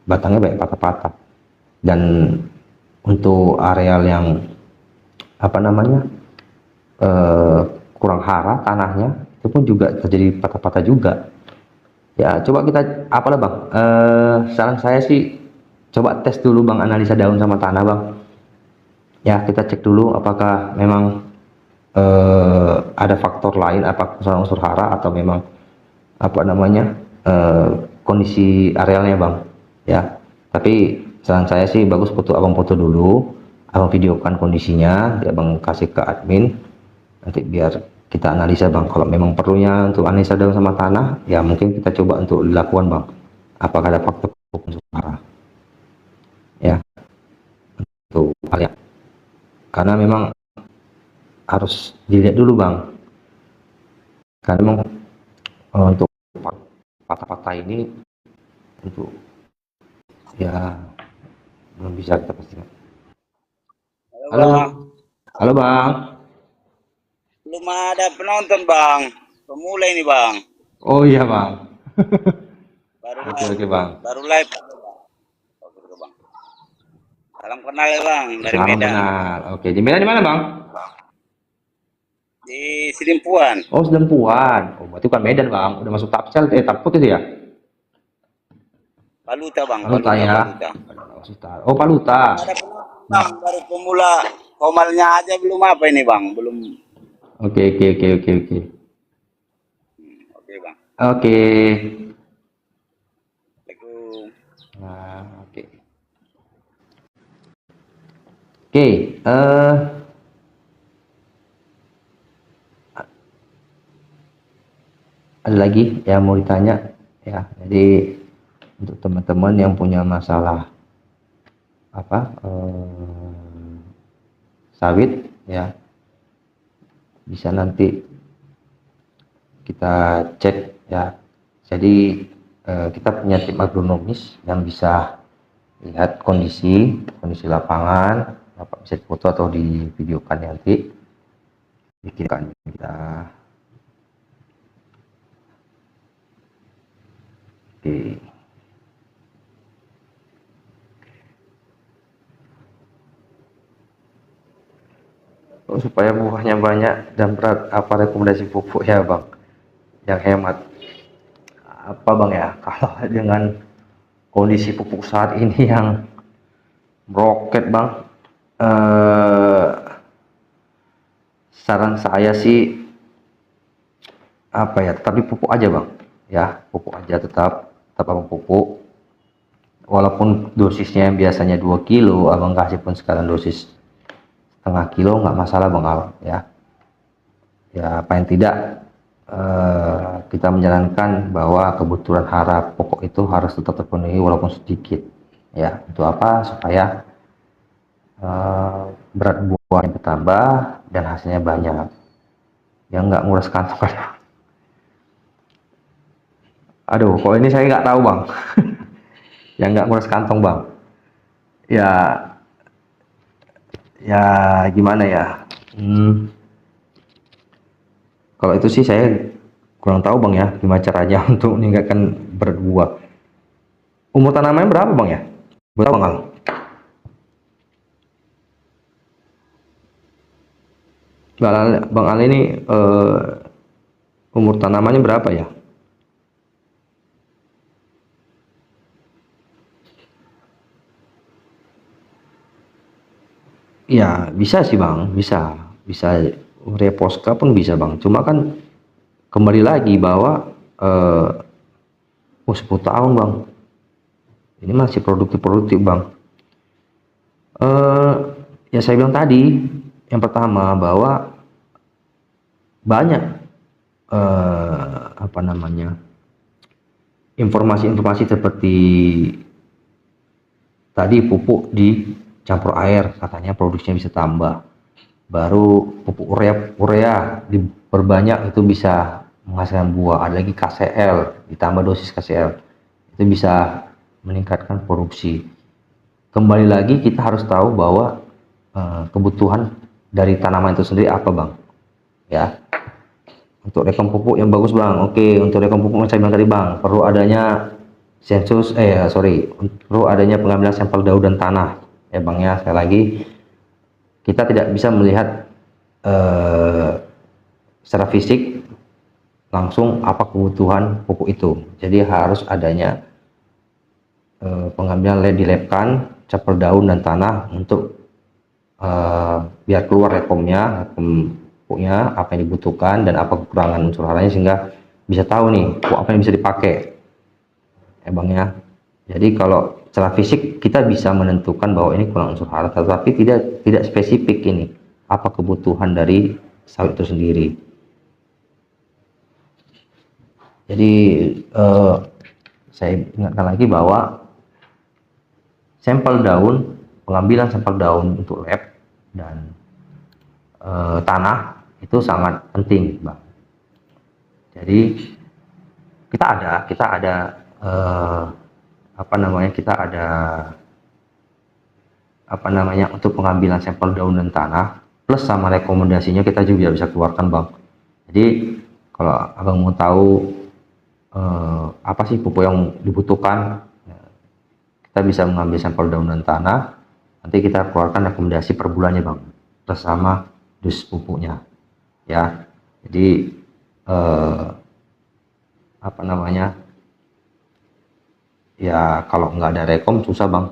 batangnya banyak patah-patah. Dan untuk areal yang apa namanya kurang hara tanahnya, itu pun juga terjadi patah-patah juga ya. Coba kita apalah bang, saran saya sih coba tes dulu bang, analisa daun sama tanah bang ya. Kita cek dulu apakah memang ada faktor lain, apa unsur hara atau memang apa namanya kondisi arealnya bang ya. Tapi saran saya sih bagus abang foto dulu, abang videokan kondisinya, ya abang kasih ke admin, nanti biar kita analisa bang. Kalau memang perlunya untuk analisa daun sama tanah, ya mungkin kita coba untuk dilakukan bang, apakah ada faktor unsur hara ya, untuk hal ya. Karena memang harus dilihat dulu bang, karena memang untuk patah-patah ini untuk ya belum bisa kita pastikan. Halo Halo, bang, halo bang. belum ada penonton bang, pemula ini bang, Oh iya bang. baru Oke live, oke bang. baru live. Oke, oke, bang. Salam kenal ya bang, dari Salam Medan, kenal. Oke, di Medan di mana bang? di Sidimpuan, Oh Sedempuan. Oh berarti bukan Medan bang. Udah masuk Tapsel, Taput itu ya? Paluta bang, Paluta Paluta, ya. Paluta. Oh Paluta. Belum ada penonton bang, baru pemula, komalnya aja belum apa ini bang, belum. Oke oke oke oke oke. Oke bang, Oke. Assalamualaikum. Nah, oke. Oke, ada lagi yang mau ditanya ya. Jadi untuk teman-teman yang punya masalah apa sawit ya, bisa nanti kita cek ya. Jadi kita punya tim agronomis yang bisa lihat kondisi lapangan, apa bisa foto atau di videokan nanti dikirimkan kita. Oke. Oh, supaya buahnya banyak dan berat, apa rekomendasi pupuk ya bang yang hemat? Apa bang ya, kalau dengan kondisi pupuk saat ini yang meroket bang, saran saya sih apa ya, tapi pupuk aja bang ya, pupuk aja, tetap abang pupuk. Walaupun dosisnya yang biasanya 2 kilo, abang kasih pun sekarang dosis setengah kilo nggak masalah bang Al ya. Ya paling tidak kita menjalankan bahwa kebutuhan hara pokok itu harus tetap terpenuhi walaupun sedikit ya. Untuk apa? Supaya berat buahnya bertambah dan hasilnya banyak, yang nggak nguras kantong kan. Aduh, kalau ini saya nggak tahu bang. Yang nggak nguras kantong bang ya, ya gimana ya, kalau itu sih saya kurang tahu bang ya, gimana caranya untuk meningkatkan berat buah. Umur tanamannya berapa bang ya, berapa bang Al? Bang Al ini umur tanamannya berapa ya? Ya bisa sih bang, bisa reposka pun bisa bang. Cuma kan kembali lagi bahwa 10 tahun bang, ini masih produktif bang. Ya saya bilang tadi, yang pertama bahwa banyak apa namanya, informasi-informasi seperti tadi pupuk dicampur air katanya produksinya bisa tambah, baru pupuk urea diperbanyak itu bisa menghasilkan buah, ada lagi KCL ditambah dosis KCL itu bisa meningkatkan produksi. Kembali lagi kita harus tahu bahwa kebutuhan dari tanaman itu sendiri apa bang ya. Untuk rekom pupuk yang bagus bang, oke, untuk rekom pupuk yang saya bilang tadi bang, perlu adanya perlu adanya pengambilan sampel daun dan tanah ya bang ya. Sekali lagi kita tidak bisa melihat secara fisik langsung apa kebutuhan pupuk itu, jadi harus adanya pengambilan dilebkan sampel daun dan tanah untuk biar keluar rekomnya, pupuknya apa yang dibutuhkan dan apa kekurangan unsur haranya, sehingga bisa tahu nih pupuk apa yang bisa dipakai ya bang ya. Jadi kalau secara fisik kita bisa menentukan bahwa ini kurang unsur hara, tetapi tidak spesifik ini apa kebutuhan dari sawit itu sendiri. Jadi saya ingatkan lagi bahwa sampel daun, pengambilan sampel daun untuk lab dan tanah itu sangat penting bang. Jadi kita ada untuk pengambilan sampel daun dan tanah plus sama rekomendasinya kita juga bisa keluarkan bang. Jadi kalau abang mau tahu apa sih pupuk yang dibutuhkan, kita bisa mengambil sampel daun dan tanah, nanti kita keluarkan rekomendasi per bulannya bang plus sama dus pupuknya ya. Jadi ya kalau nggak ada rekom susah bang.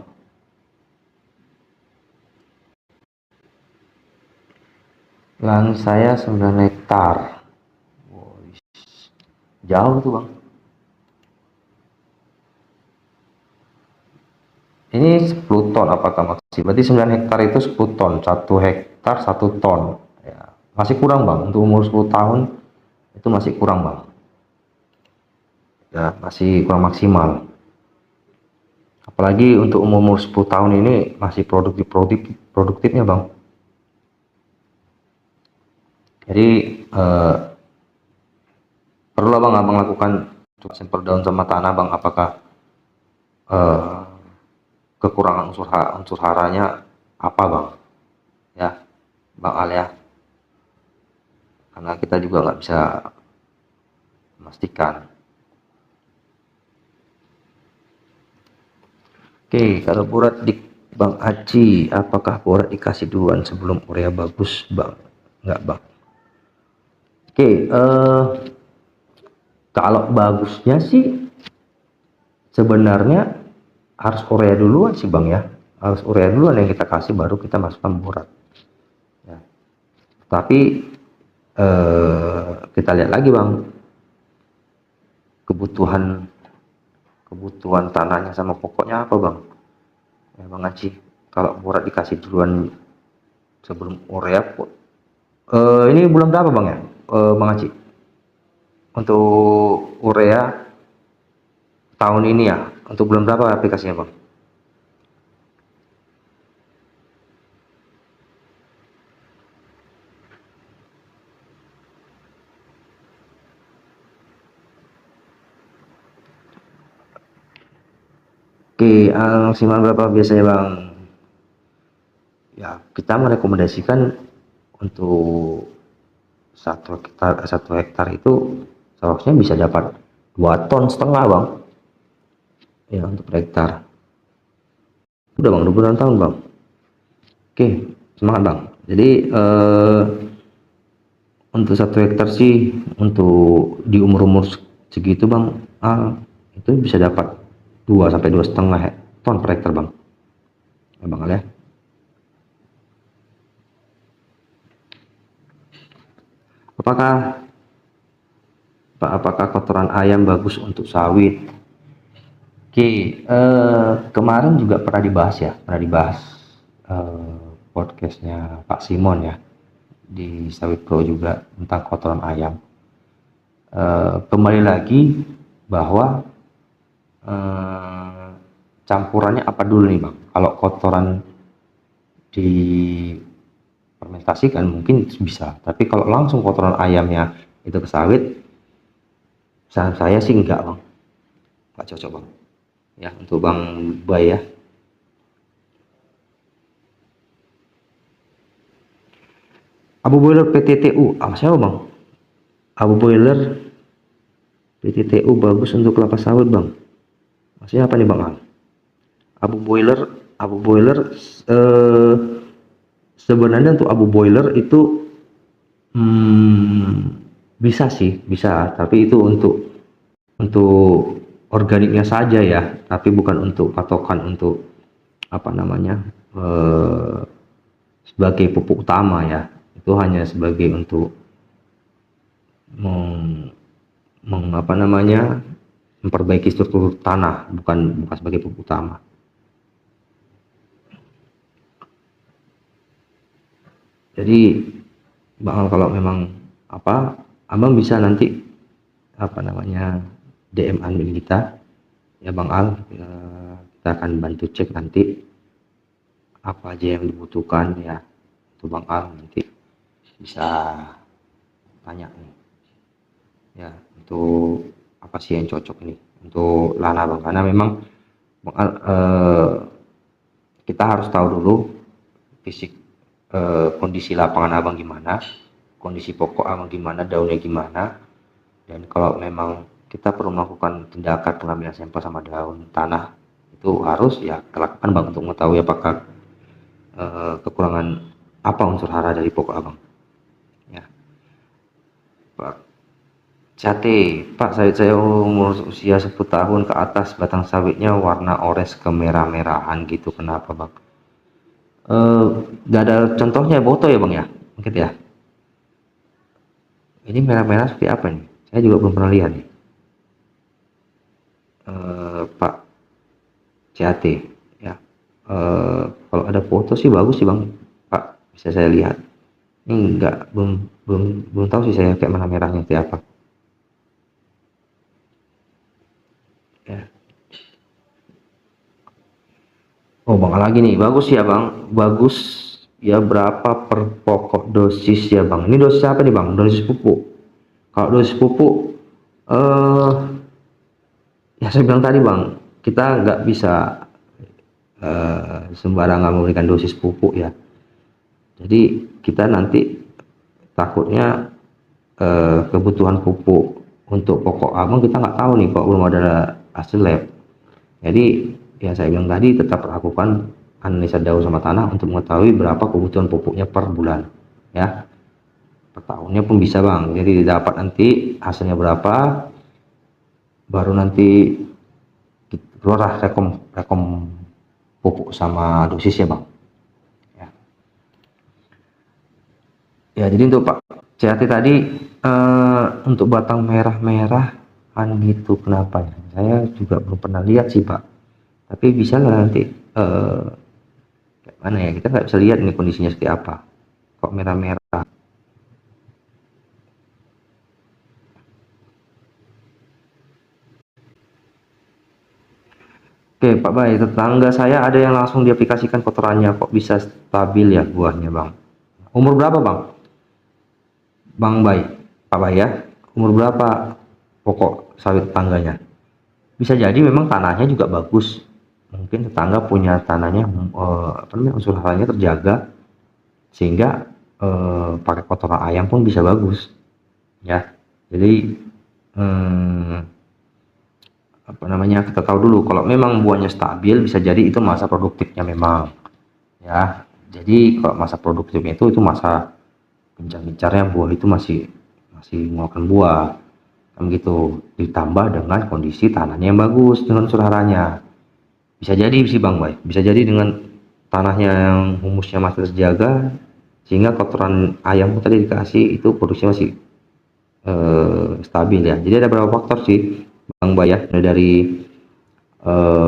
Lahan saya 9 hektar. Jauh tuh bang. Ini 10 ton apakah maksimal? Berarti 9 hektar itu 10 ton, 1 hektar 1 ton ya. Masih kurang bang, untuk umur 10 tahun itu masih kurang bang ya, masih kurang maksimal. Apalagi untuk umur 10 tahun ini masih produktifnya bang. Jadi perlu bang abang lakukan sampel daun sama tanah bang, apakah kekurangan unsur haranya apa bang ya bang Al ya, karena kita juga nggak bisa memastikan. Oke, kalau borat di Bang Aci, apakah borat dikasih duluan sebelum urea bagus bang? Nggak bang. Oke, kalau bagusnya sih sebenarnya harus urea duluan sih bang ya, harus urea duluan yang kita kasih baru kita masukkan borat ya. Tapi kita lihat lagi bang kebutuhan tanahnya sama pokoknya apa bang ya bang Aci. Kalau borat dikasih duluan sebelum urea, ini bulan berapa bang ya bang Aci untuk urea tahun ini ya, untuk bulan berapa aplikasinya bang? Oke, maksimal berapa biasanya bang? Ya kita merekomendasikan untuk 1 hektar itu seharusnya bisa dapat 2,5 ton bang ya untuk per hektar. Udah bang, 26 tahun bang. Oke, semangat bang. Jadi untuk 1 hektar sih untuk di umur segitu bang, itu bisa dapat 2 sampai 2,5 ton per hektar bang ya bang ya. Apakah kotoran ayam bagus untuk sawit? Oke, kemarin juga pernah dibahas podcastnya Pak Simon ya di Sawit Pro juga tentang kotoran ayam. Kembali lagi bahwa campurannya apa dulu nih Bang. Kalau kotoran difermentasikan mungkin bisa, tapi kalau langsung kotoran ayamnya itu ke sawit, saran saya sih enggak Bang, enggak cocok Bang ya untuk Bang Bay ya. Abu boiler PTTU apa siapa Bang? Abu boiler PTTU bagus untuk kelapa sawit Bang, maksudnya apa nih Bang? Abu boiler eh, sebenarnya untuk abu boiler itu bisa sih, bisa, tapi itu untuk organiknya saja ya, tapi bukan untuk patokan untuk apa namanya sebagai pupuk utama ya. Itu hanya sebagai untuk apa namanya memperbaiki struktur tanah, bukan sebagai pupuk utama. Jadi Bang, kalau memang apa, Abang bisa nanti apa namanya DM admin kita ya Bang Al, kita akan bantu cek nanti apa aja yang dibutuhkan ya. Itu Bang Al nanti bisa tanya nih ya, untuk apa sih yang cocok nih untuk lana Bang, karena memang Bang Al, kita harus tahu dulu fisik kondisi lapangan Abang gimana, kondisi pokok Abang gimana, daunnya gimana, dan kalau memang kita perlu melakukan tindakan pengambilan sampel sama daun tanah, itu harus ya kita lakukan Bang, untuk mengetahui apakah kekurangan apa unsur hara dari pokok Abang ya. Pak Cate, Pak, saya umur usia 10 tahun ke atas, batang sawitnya warna orange kemerah-merahan gitu, kenapa Bang? Gak ada contohnya foto ya Bang ya, mungkin ya. Ini merah-merah seperti apa nih? Saya juga belum pernah lihat nih. Pak CAT ya. Kalau ada foto sih bagus sih Bang, Pak, bisa saya lihat. Ini enggak, belum tahu sih saya kayak mana merahnya seperti apa. Ya. Oh Bang lagi nih, bagus ya Bang, bagus ya. Berapa per pokok dosis ya Bang? Ini dosis apa nih Bang? Dosis pupuk. Kalau dosis pupuk, ya saya bilang tadi Bang, kita nggak bisa sembarangan memberikan dosis pupuk ya. Jadi kita nanti takutnya kebutuhan pupuk untuk pokok Abang kita nggak tahu nih, kok belum ada hasil lab. Jadi ya saya bilang tadi, tetap lakukan analisa daun sama tanah untuk mengetahui berapa kebutuhan pupuknya per bulan ya. Per tahunnya pun bisa Bang, jadi dapat nanti hasilnya berapa, baru nanti keluar rekom pupuk sama dosis ya Bang ya. Ya jadi untuk Pak CAT tadi untuk batang merah-merahan gitu, kenapa ya? Saya juga belum pernah lihat sih Pak, tapi bisa nggak nanti kayak mana ya, kita nggak bisa lihat ini kondisinya seperti apa kok merah-merah. Oke Pak Bay, tetangga saya ada yang langsung diaplikasikan kotorannya, kok bisa stabil ya buahnya Bang? Umur berapa Bang? Bang Bay, Pak Bay ya, umur berapa pokok sawit tetangganya? Bisa jadi memang tanahnya juga bagus, mungkin tetangga punya tanahnya apa namanya, unsur haranya terjaga, sehingga pakai kotoran ayam pun bisa bagus ya. Jadi apa namanya, kita tahu dulu kalau memang buahnya stabil, bisa jadi itu masa produktifnya memang ya. Jadi kalau masa produktifnya itu masa gencar-gencarnya buah itu masih mengeluarkan buah kan gitu, ditambah dengan kondisi tanahnya yang bagus dengan unsur haranya. Bisa jadi sih Bang Bay, bisa jadi dengan tanahnya yang humusnya masih terjaga, sehingga kotoran ayam tadi dikasih itu produksinya masih stabil ya. Jadi ada beberapa faktor sih Bang Bay ya, dari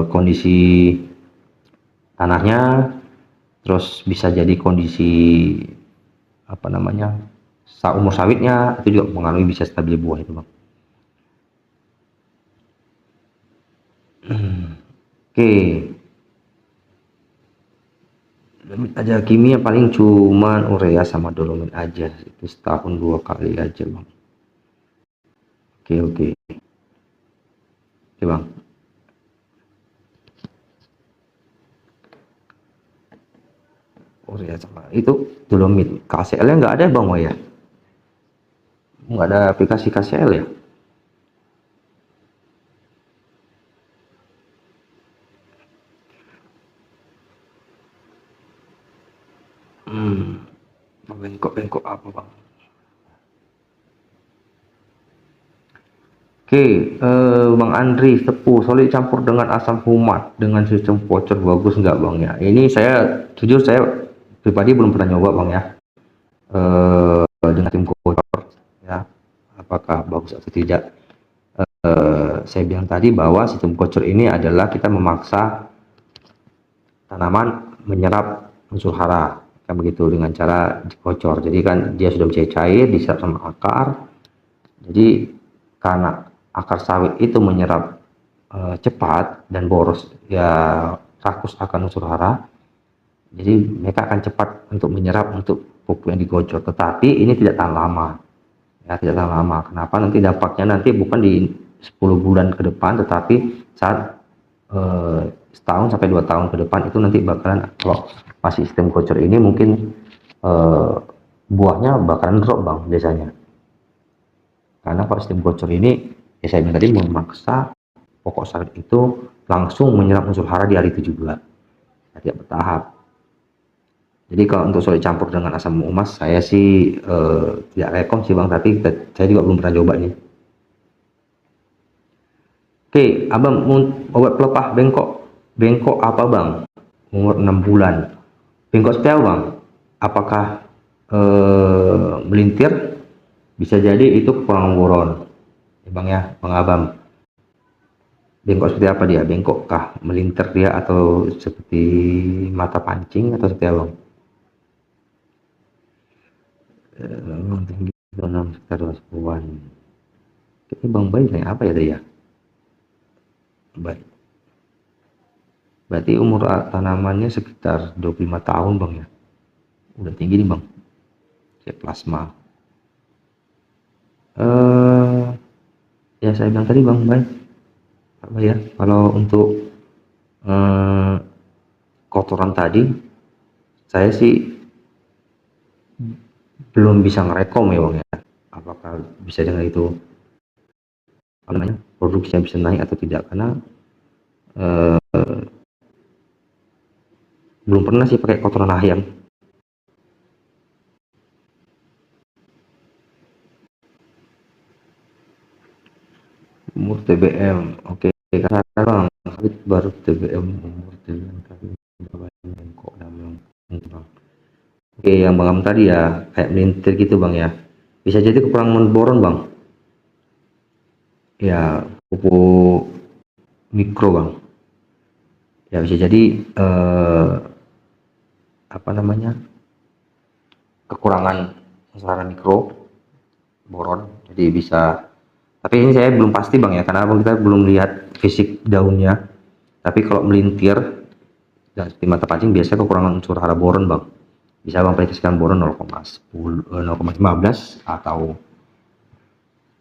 kondisi tanahnya, terus bisa jadi kondisi apa namanya umur sawitnya, itu juga mempengaruhi bisa stabil buah itu Bang. Oke, dolomit aja kimia paling cuman urea sama dolomit aja, itu setahun 2 kali aja bang. Oke oke oke bang. Urea sama itu dolomit. KCL nya nggak ada bang, Wah ya, nggak ada aplikasi KCL ya. Hmm, bengkok apa bang? Oke, Bang Andri, tepu solid campur dengan asam humat dengan sistem voucher bagus nggak bang ya? Ini saya jujur saya pribadi belum pernah nyoba bang ya, dengan tim voucher ya, apakah bagus atau tidak? Saya bilang tadi bahwa sistem voucher ini adalah kita memaksa tanaman menyerap unsur hara, kan begitu, dengan cara dikocor. Jadi kan dia sudah menjadi cair, diserap sama akar. Jadi karena akar sawit itu menyerap cepat dan boros ya, rakus akan unsur hara, jadi mereka akan cepat untuk menyerap untuk pupuk yang digocor. Tetapi ini tidak tahan lama ya, tidak tahan lama. Kenapa? Nanti dampaknya nanti bukan di 10 bulan ke depan, tetapi saat setahun sampai 2 tahun ke depan itu nanti bakalan, kalau masih sistem gocor ini mungkin buahnya bakalan drop bang biasanya. Karena kalau sistem gocor ini ya saya bilang tadi memaksa pokok sawit itu langsung menyerap unsur hara di hari 7 bulan, tidak bertahap. Jadi kalau untuk solid campur dengan asam emas saya sih tidak rekom sih bang, tapi saya juga belum pernah coba nih. Oke, abang obat pelepah bengkok apa bang? Umur 6 bulan. Bengkok seperti apa bang? Apakah melintir? Bisa jadi itu kekurangan boron ya bang ya, bang Abam. Bengkok seperti apa dia? Bengkok kah? Melintir dia atau seperti mata pancing atau seperti apa bang? Tinggi tanam sekitar 20-an. Ini bang bayi kayak apa ya dia? Baik. Berarti umur tanamannya sekitar 25 tahun bang ya. Udah tinggi nih bang. Kayak plasma. Ya saya bilang tadi bang, baik. Apa ya? Kalau untuk kotoran tadi, saya sih belum bisa ngerekom ya bang ya. Apakah bisa dengan itu apa namanya, produksinya bisa naik atau tidak, karena belum pernah sih pakai kotoran ayam. Umur TBM, oke, karena bang sawit baru TBM, umur TBM tapi kok bang. Oke, yang bang tadi ya kayak melintir gitu bang ya, bisa jadi kekurangan boron bang ya, pupuk mikro bang ya, bisa jadi apa namanya, kekurangan sasaran mikro boron, jadi bisa. Tapi ini saya belum pasti bang ya, karena kita belum lihat fisik daunnya. Tapi kalau melintir dan seperti mata pancing biasanya kekurangan unsur hara boron bang. Bisa bang predikasikan boron 0,15 atau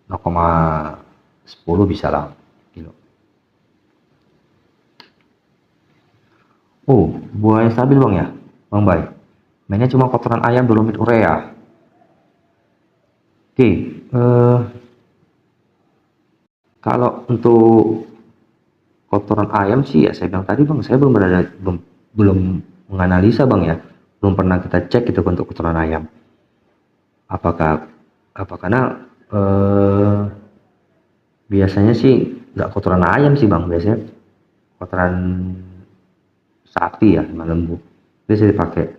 0,10 bisa lah kilo. Oh, buahnya stabil bang ya, bang Bay. Mainnya cuma kotoran ayam, dolomit, urea. Oke, kalau untuk kotoran ayam sih ya saya bilang tadi bang, saya belum menganalisa bang ya, belum pernah kita cek gitu untuk kotoran ayam. Apakah karena biasanya sih nggak kotoran ayam sih bang, biasanya kotoran sapi ya sama lembu bisa dipakai.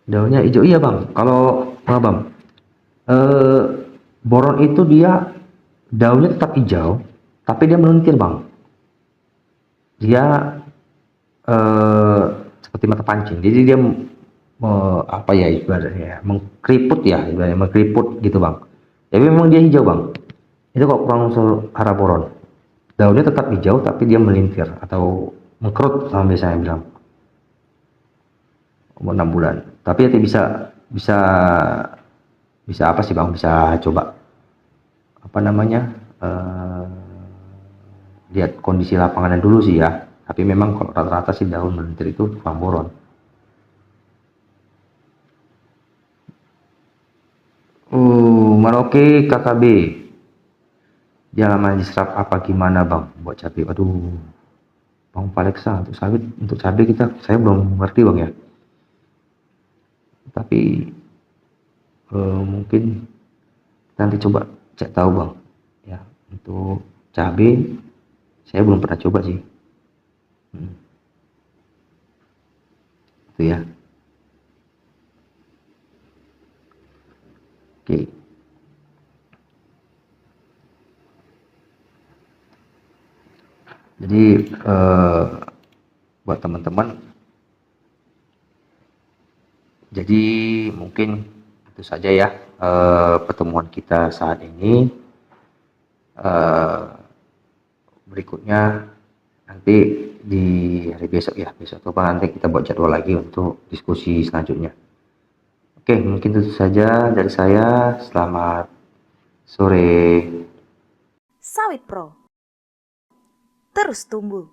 Daunnya hijau iya bang, kalau bang boron itu dia daunnya tetap hijau tapi dia melentir bang, dia seperti mata pancing, jadi dia apa ya ibaratnya, mengkeriput ya, ibaratnya mengkeriput gitu bang, tapi memang dia hijau bang, itu kok kurang unsur hara boron. daunnya tetap hijau tapi dia melintir atau mengkerut sama biasanya bilang umur 6 bulan. Tapi nanti bisa bisa apa sih Bang, bisa coba apa namanya, lihat kondisi lapangannya dulu sih ya. Tapi memang kalau rata-rata sih daun melintir itu tukang boron. Merauke KKB, dia lama diserap apa gimana Bang buat cabai? Aduh Bang Paleksa, untuk sawit, untuk cabai saya belum ngerti Bang ya. Tapi mungkin nanti coba cek tahu Bang ya. Untuk cabai saya belum pernah coba sih. Itu ya. Oke. Jadi buat teman-teman, jadi mungkin itu saja ya pertemuan kita saat ini. Berikutnya nanti di hari besok ya, besok atau nanti kita buat jadwal lagi untuk diskusi selanjutnya. Oke, mungkin itu saja dari saya. Selamat sore. Sawit Pro terus tumbuh.